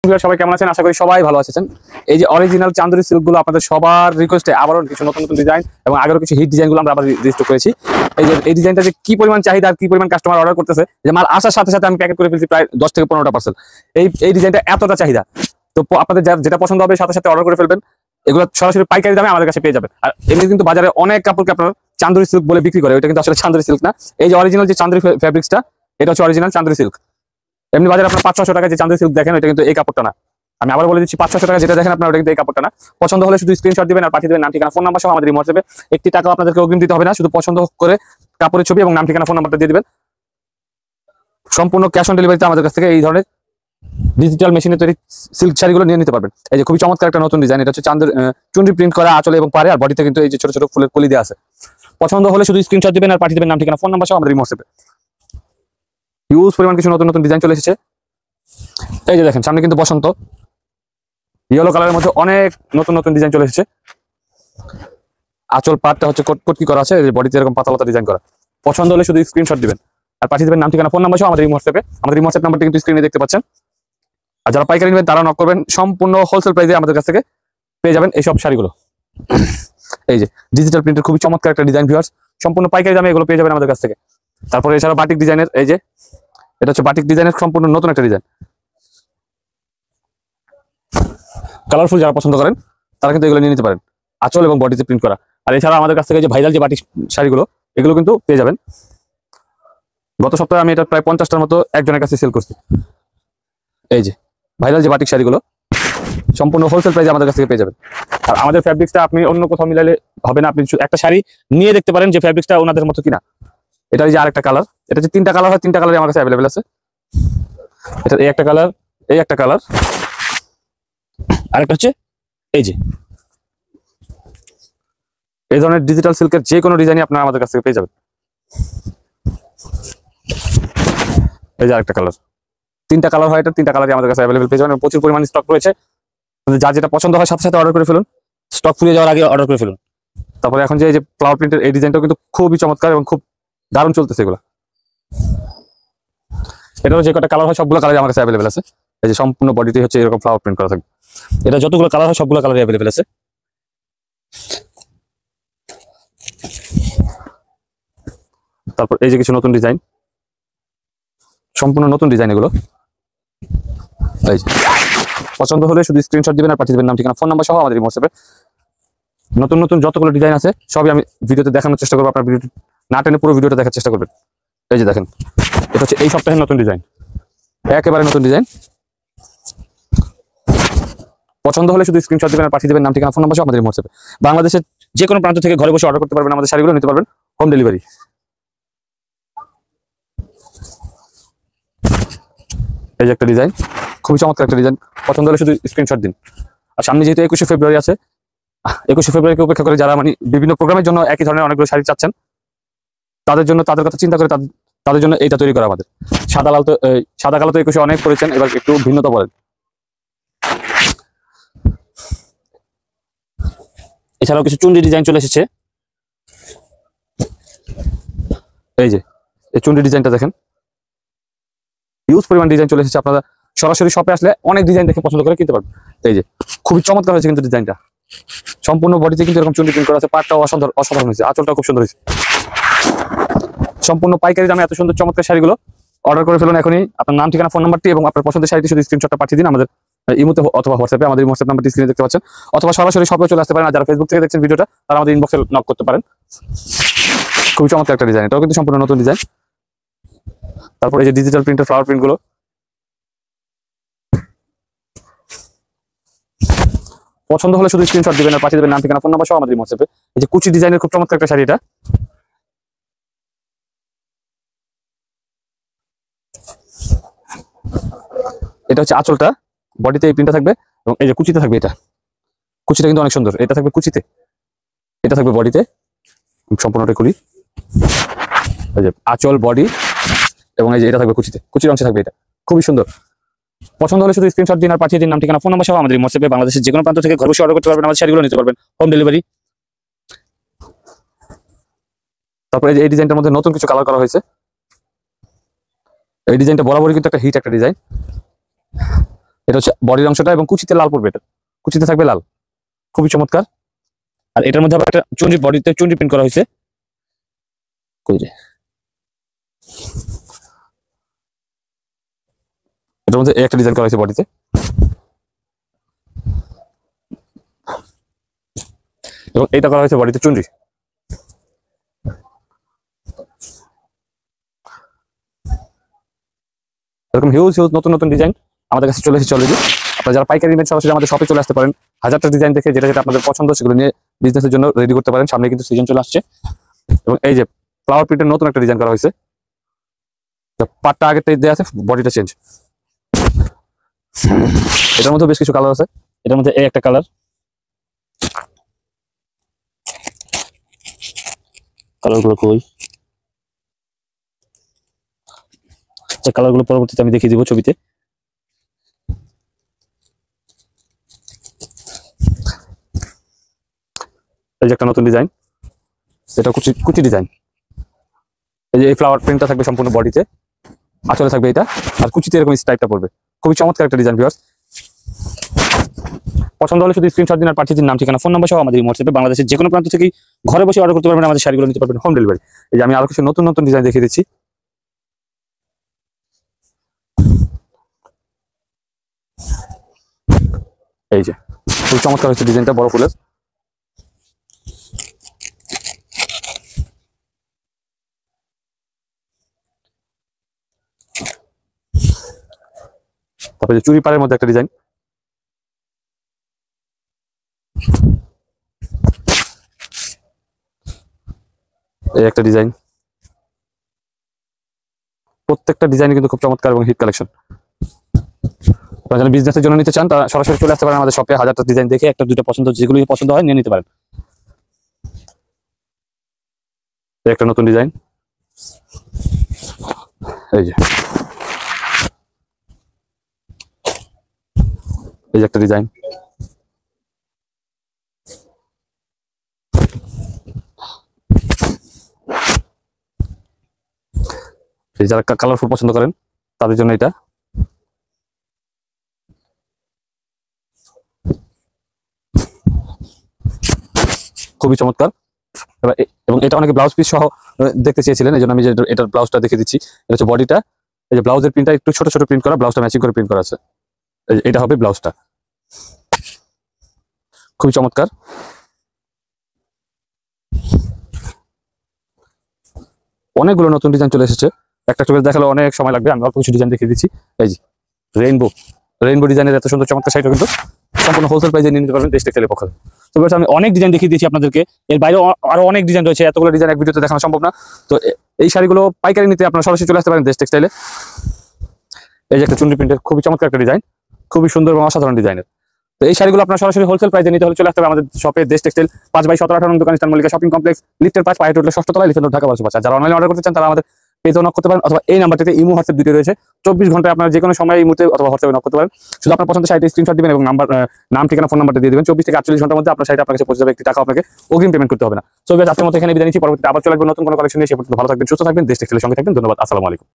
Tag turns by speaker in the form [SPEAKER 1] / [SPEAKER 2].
[SPEAKER 1] সবাই কেমন আছেন? আশা করি সবাই ভালো আছেন। এই যে অরিজিনাল চান্দুরি সিল্ক গুলো আপনাদের সবার রিকোয়েস্টে আবারও কিছু নতুন নতুন ডিজাইন এবং আগেরও কিছু হিট ডিজাইন গুলো আমরা আবার রেজিস্টার করেছি। এই যে এই ডিজাইনটা যে কি পরিমাণ চাহিদা আর কি পরিমাণ কাস্টমার অর্ডার করতেছে, যে মাল আসার সাথে সাথে আমি প্যাকেট করে ফেলছি প্রায় 10 থেকে 15টা পার্সেল। এই ডিজাইনটা এতটা চাহিদা, তো আপনাদের যেটা পছন্দ হবে সাথে সাথে অর্ডার করে ফেলবেন। এগুলো সরাসরি পাইকারি দামে আমাদের কাছে পেয়ে যাবেন। আর এমনি কিন্তু বাজারে অনেক কাপড়কে আপনার চান্দুরি সিল্ক বলে বিক্রি করে, ওইটা কিন্তু আসলে চান্দুরি সিল্ক না। এই যে অরিজিনাল যে চান্দুরি ফ্যাব্রিক্সটা, এটা হচ্ছে অরিজিনাল চান্দুরি সিল্ক। এমনি বাজারে আপনার 500-600 টাকা যে চান্দুরি সিল্ক দেখেন, এটা কিন্তু এই কাপড়টা না। আমি আবার বলে দিচ্ছি, 500 টাকা যেটা দেখেন আপনার, ওটা কিন্তু এই কাপড়টা না। পছন্দ হলে শুধু স্ক্রিনশট দিবেন আর পাঠিয়ে দেবেন নাম ঠিকানা ফোন নাম্বার সহ আমাদের এই হোয়াটসঅ্যাপে। একটি টাকাও আপনাদেরকে অগ্রিম দিতে হবে না, শুধু পছন্দ করে কাপড়ের ছবি এবং নাম ঠিকানা ফোন নাম্বারটা দিয়ে দিবেন। সম্পূর্ণ ক্যাশ অন ডেলিভারিতে আমাদের কাছ থেকে এই ধরনের ডিজিটাল মেশিনে তৈরি সিল্ক শাড়িগুলো নিয়ে নিতে পারবেন। এই যে খুবই চমৎকার একটা নতুন ডিজাইন, এটা হচ্ছে চুনরি প্রিন্ট করা আঁচলে এবং পারে, আর বডিতে কিন্তু এই যে ছোট ছোট ফুলের কলি দেওয়া আছে। পছন্দ হলে শুধু স্ক্রিনশট দিবেন আর পাঠিয়ে দেবেন নাম ঠিকানা ফোন নাম্বার সহ আমাদের এই হোয়াটসঅ্যাপে। হিউজ পরিমাণ কিছু নতুন নতুন ডিজাইন চলে এসেছে। এই যে দেখেন, সামনে কিন্তু বসন্ত ইয়েলো কালারের মধ্যে অনেক নতুন নতুন ডিজাইন চলে এসেছে। আঁচল পাটটা হচ্ছে কটকি করা আছে, বডিতে এরকম পাতালতা ডিজাইন করা। পছন্দ হলে শুধু স্ক্রিনশট দিবেন আর পাঠিয়ে দেবেন নাম ঠিকানা ফোন নাম্বার সহ আমাদের এই হোয়াটসঅ্যাপে। আমাদের এই হোয়াটসঅ্যাপ নাম্বারটি কিন্তু স্ক্রিনে দেখতে পাচ্ছেন। আর যারা পাইকারি নেবেন তারা নক করবেন, সম্পূর্ণ হোলসেল প্রাইসে আমাদের কাছ থেকে পেয়ে যাবেন এইসব শাড়িগুলো। এই যে ডিজিটাল প্রিন্টের খুবই চমৎকার একটা ডিজাইন, ভিউয়ার্স সম্পূর্ণ পাইকারি দামে এগুলো পেয়ে যাবেন আমাদের কাছ থেকে। তারপরে এছাড়া বাটিক ডিজাইনের, এই যে এটা হচ্ছে বাটিক ডিজাইনের সম্পূর্ণ নতুন একটা ডিজাইন। কালারফুল যারা পছন্দ করেন তারা কিন্তু এগুলো নিয়ে নিতে পারেন, আঁচল এবং বডিতে প্রিন্ট করা। আর এছাড়া আমাদের কাছ থেকে যে ভাইরাল যে বাটিক শাড়িগুলো, এগুলো কিন্তু পেয়ে যাবেন। গত সপ্তাহে আমি এটা প্রায় 50টার মতো একজনের কাছে সেল করছি। এই যে ভাইরাল যে বাটিক শাড়িগুলো সম্পূর্ণ হোলসেল প্রাইসে আমাদের কাছ থেকে পেয়ে যাবেন। আর আমাদের ফ্যাব্রিক্সটা আপনি অন্য কোথাও মিলালে হবে না, আপনি একটা শাড়ি নিয়ে দেখতে পারেন যে ফ্যাব্রিক্সটা ওনাদের মতো কিনা। এটা যে আরেকটা কালার, এটা যে 3টা কালার হয়, 3টা কালারই আমার কাছে অ্যাভেলেবেল আছে। এটা এই একটা কালার, এই একটা কালার, আরেকটা হচ্ছে এই যে। এই ধরনের ডিজিটাল সিল্কের যে কোনো ডিজাইনই আপনারা আমাদের কাছ থেকে পেয়ে যাবেন। এই যে আরেকটা কালার, 3টা কালার হয়, এটা 3টা কালারই আমাদের কাছে অ্যাভেলেবেল পেয়ে যাবেন। প্রচুর পরিমাণে স্টক রয়েছে, যার যেটা পছন্দ হয় সাথে সাথে অর্ডার করে ফেলুন, স্টক ফুরিয়ে যাওয়ার আগে অর্ডার করে ফেলুন। তারপরে এখন যে এই যে ফ্লাওয়ার প্রিন্টের এই ডিজাইনটাও কিন্তু খুবই চমৎকার এবং খুব দারুণ চলতেছে এগুলো। এটারও যে কটা কালার হয় সবগুলো কালারই আমার কাছে অ্যাভেলেবেল আছে। এই যে সম্পূর্ণ বডিটি হচ্ছে এরকম ফ্লাওয়ার প্রিন্ট করা থাকবে। এটা যতগুলো কালার হয় সবগুলো কালারই অ্যাভেলেবেল আছে। তারপর এই যে কিছু নতুন ডিজাইন, সম্পূর্ণ নতুন ডিজাইন এগুলো। এই যে পছন্দ হলে শুধু স্ক্রিনশট দিবেন আর পাঠিয়ে দেবেন নাম ঠিকানা ফোন নাম্বার সহ আমাদের এই হোয়াটসঅ্যাপে। নতুন নতুন যতগুলো ডিজাইন আছে সবই আমি ভিডিওতে দেখানোর চেষ্টা করবো, আপনার ভিডিওটি না টেনে পুরো ভিডিওটা দেখার চেষ্টা করবেন। এই যে দেখেন, এটা হচ্ছে এই সপ্তাহের নতুন ডিজাইন, একেবারে নতুন ডিজাইন। পছন্দ হলে শুধু স্ক্রিনশট দিবেন আর পাঠিয়ে দেবেন নাম ঠিকানা ফোন নাম্বার সহ আমাদের এই হোয়াটসঅ্যাপে। বাংলাদেশের যে কোনো প্রান্ত থেকে ঘরে বসে অর্ডার করতে পারবেন, আমাদের শাড়িগুলো নিতে পারবেন হোম ডেলিভারি। এই যে একটা ডিজাইন, খুবই চমৎকার একটা ডিজাইন। পছন্দ হলে শুধু স্ক্রিনশট দিন। আর সামনে যেহেতু 21শে ফেব্রুয়ারি আছে, 21শে ফেব্রুয়ারিকে উপেক্ষা করে যারা মানে বিভিন্ন প্রোগ্রামের জন্য একই ধরনের অনেকগুলো শাড়ি চাচ্ছেন, তাদের জন্য, তাদের কথা চিন্তা করে তাদের জন্য এইটা তৈরি করা আমাদের। সাদা কালো তো 21শে অনেক করেছেন, এবার একটু ভিন্নতা বলেন। এছাড়াও কিছু চুন্ডি ডিজাইন চলে এসেছে। এই যে এই চুন্ডি ডিজাইনটা দেখেন, হিউজ পরিমাণ ডিজাইন চলে এসেছে। আপনারা সরাসরি শপে আসলে অনেক ডিজাইন দেখে পছন্দ করে কিনতে পারবেন। এই যে খুবই চমৎকার হয়েছে কিন্তু ডিজাইনটা, সম্পূর্ণ বডিতে কিন্তু এরকম চুন্ডি প্রিন্ট করা আছে। পাটটাও অসাধারণ হয়েছে, আঁচলটাও খুব সুন্দর হয়েছে। সম্পূর্ণ পাইকারি দামে এত সুন্দর চমৎকার শাড়িগুলো অর্ডার করে ফেলুন এখনই। আপনার নাম ঠিকানা ফোন নাম্বারটি এবং আপনার পছন্দের শাড়িটি শুধু স্ক্রিনশটটা পাঠিয়ে দিন আমাদের ইমোতে অথবা হোয়াটসঅ্যাপে। আমাদের হোয়াটসঅ্যাপ নাম্বারটি স্ক্রিনে দেখতে পাচ্ছেন, অথবা সরাসরি শপে চলে আসতে পারেন। আর যারা ফেসবুক থেকে দেখছেন ভিডিওটা, তারা আমাদের ইনবক্সে নক করতে পারেন। খুবই চমৎকার একটা ডিজাইন, এটাও কিন্তু সম্পূর্ণ নতুন ডিজাইন। তারপর এই যে ডিজিটাল প্রিন্টের ফ্লাওয়ার প্রিন্ট গুলো, পছন্দ হলে শুধু স্ক্রিনশট দিবেন আর পাঠিয়ে দেবেন নাম ঠিকানা ফোন নাম্বার সহ আমাদের হোয়াটসঅ্যাপে। এই যে কুচি ডিজাইনের খুব চমৎকার একটা শাড়ি, এটা হচ্ছে আঁচলটা, বডিতে এই প্রিন্টটা থাকবে এবং এই যে কুচিতে থাকবে। এটা কুচিটা কিন্তু অনেক সুন্দর, এটা থাকবে কুচিতে, এটা থাকবে বডিতে, সম্পূর্ণটা করি। এই যে আঁচল, বডি এবং এই যে এটা থাকবে কুচিতে, কুচির অংশে থাকবে। এটা খুবই সুন্দর। পছন্দ হলে শুধু স্ক্রিনশট দিন আর পাঠিয়ে দিন নাম ঠিকানা ফোন নাম্বার সহ আমাদের হোয়াটসঅ্যাপে। বাংলাদেশের যে কোনো প্রান্ত থেকে ঘরে বসে অর্ডার করতে পারবেন, আমাদের শাড়িগুলো নিতে পারবেন হোম ডেলিভারি। তারপরে এই ডিজাইনটার মধ্যে নতুন কিছু কালার করা হয়েছে। এই ডিজাইনটা বরাবরই কিন্তু একটা হিট একটা ডিজাইন। এটা হচ্ছে বডির অংশটা এবং কুচিতে লাল পড়বে, এটা কুচিতে থাকবে লাল, খুবই চমৎকার। আর এটার মধ্যে আবার একটা চুনরি, বডিতে চুনরি প্রিন্ট করা হয়েছে। কই রে, এটার মধ্যে একটা ডিজাইন করা হয়েছে বডিতে, এবং এইটা করা হয়েছে বডিতে চুনরি। এরকম হিউজ হিউজ নতুন নতুন ডিজাইন আমাদের কাছে চলে এসেছে অলরেডি। আপনারা যারা পাইকারি নেবেন সরাসরি আমাদের শপে চলে আসতে পারেন, হাজারটা ডিজাইন দেখে যেটা যেটা আপনাদের পছন্দ সেগুলো নিয়ে বিজনেসের জন্য রেডি করতে পারেন। সামনে কিন্তু সিজন চলে আসছে। এবং এই যে ফ্লাওয়ার প্রিন্টের নতুন একটা ডিজাইন করা হয়েছে, পাটটা আগেরটাই দেওয়া আছে, বডিটা চেঞ্জ। এটার মধ্যে বেশ কিছু কালার আছে, এটার মধ্যে এই একটা কালার, কালারগুলো কই, আচ্ছা কালারগুলো পরবর্তীতে আমি দেখিয়ে দিব ছবিতে। এই যে একটা নতুন ডিজাইন, এটা কুচি কুচি ডিজাইন। এই যে এই ফ্লাওয়ার প্রিন্টটা থাকবে সম্পূর্ণ বডিতে, আঁচলে থাকবে এটা, আর কুচিতে এরকম স্ট্রাইপটা পড়বে। খুবই চমৎকার একটা ডিজাইন ভিউয়ার্স। পছন্দ হলে শুধু স্ক্রিনশট দিন আর পাঠিয়ে দিন নাম, ঠিকানা, ফোন নাম্বার সহ আমাদের হোয়াটসঅ্যাপে বাংলাদেশের যে কোনো প্রান্ত থেকেই ঘরে বসে অর্ডার করতে পারবেন, আমাদের শাড়িগুলো নিতে পারবেন হোম ডেলিভারি। এই যে আমি আরো কিছু নতুন নতুন ডিজাইন দেখিয়ে দিচ্ছি। এই যে খুব চমৎকার হচ্ছে ডিজাইনটা, বড় ফুলের। তারপরে যে চুড়ি পাড়ের মধ্যে একটা ডিজাইন, এই একটা ডিজাইন। প্রত্যেকটা ডিজাইন কিন্তু খুব চমৎকার এবং হিট কালেকশন। আপনারা যারা বিজনেসের জন্য নিতে চান তারা সরাসরি চলে আসতে পারেন আমাদের শপে, হাজারটা ডিজাইন দেখে একটা দুটো পছন্দ, যেগুলো পছন্দ হয় নিয়ে নিতে পারেন। এই একটা নতুন ডিজাইন, এই যে এই যে একটা ডিজাইন, যারা কালারফুল পছন্দ করেন তাদের জন্য এটা। খুবই চমৎকার। এবং এটা অনেকে ব্লাউজ পিস সহ দেখতে চেয়েছিলেন, এই জন্য আমি যে এটার ব্লাউজটা দেখে দিচ্ছি। এটা হচ্ছে বডিটা, এই যে ব্লাউজের প্রিন্টটা একটু ছোট ছোট প্রিন্ট করা, ব্লাউজটা ম্যাচিং করে প্রিন্ট করা আছে। এটা হবে ব্লাউজটা, খুবই চমৎকার। অনেকগুলো নতুন ডিজাইন চলে এসেছে, একটা চোখে দেখালে অনেক সময় লাগবে, আমি অল্প কিছু ডিজাইন দেখিয়ে দিচ্ছি। এই যে রেইনবো, রেইনবো ডিজাইনের এত সুন্দর চমৎকার শাড়িটা কিন্তু সম্পূর্ণ হোলসেল প্রাইসে নিয়ে নিতে পারবেন দেশ টেক্সটাইলের পক্ষ থেকে। তো আমি অনেক ডিজাইন দেখিয়ে দিয়েছি আপনাদেরকে, এর বাইরেও আরো অনেক ডিজাইন রয়েছে, এতগুলো ডিজাইন এক ভিডিওতে দেখানো সম্ভব না। তো এই শাড়িগুলো পাইকারি নিতে আপনারা সরাসরি চলে আসতে পারেন দেশ টেক্সটাইলে। এই যে একটা চুন্ডি প্রিন্টের খুবই চমৎকার একটা ডিজাইন, খুবই সুন্দর এবং অসাধারণ ডিজাইনের। তো এই শাড়িগুলো আপনারা সরাসরি হোলসেল প্রাইসে নিতে হলে চলে আসতে হবে আমাদের শপে, দেশ টেক্সটাইল 5/17-18 দোকান, ইস্টার্ন মল্লিকা শপিং কমপ্লেক্স, লিফটের 5 পায়ে টোটাল 6th তলায়, লিফটের ঢাকা 12/5। যারা অনলাইনে অর্ডার করতে চান তারা আমাদের পেজে নক করতে পারেন, অথবা এই নাম্বারটিতে ইমো হোয়াটসঅ্যাপ দুটো রয়েছে। 24 ঘন্টায় আপনারা যে কোনো সময় এই মুহূর্তে অথবা হোয়াটসঅ্যাপে নক করতে পারেন। শুধু আপনার পছন্দের শাড়িটা স্ক্রিনশট দিবেন এবং নাম ঠিকানা ফোন নাম্বারটা দিয়ে দিবেন। 24 থেকে 48 ঘন্টার মধ্যে আপনার শাড়িটা আপনার কাছে পৌঁছে যাবে, একটি টাকা আপনাকে অগ্রিম পেমেন্ট করতে হবে না। সো গাইস, আজকের মতো এখানে বিদায় নিচ্ছি, পরবর্তীতে আবার চলে আসবেন নতুন কোনো কালেকশন নিয়ে। সে পর্যন্ত ভালো থাকবেন, সুস্থ থাকবেন, দেশ টেক্সটাইলের সঙ্গে থাকবেন। ধন্যবাদ, আসসালামু আলাইকুম।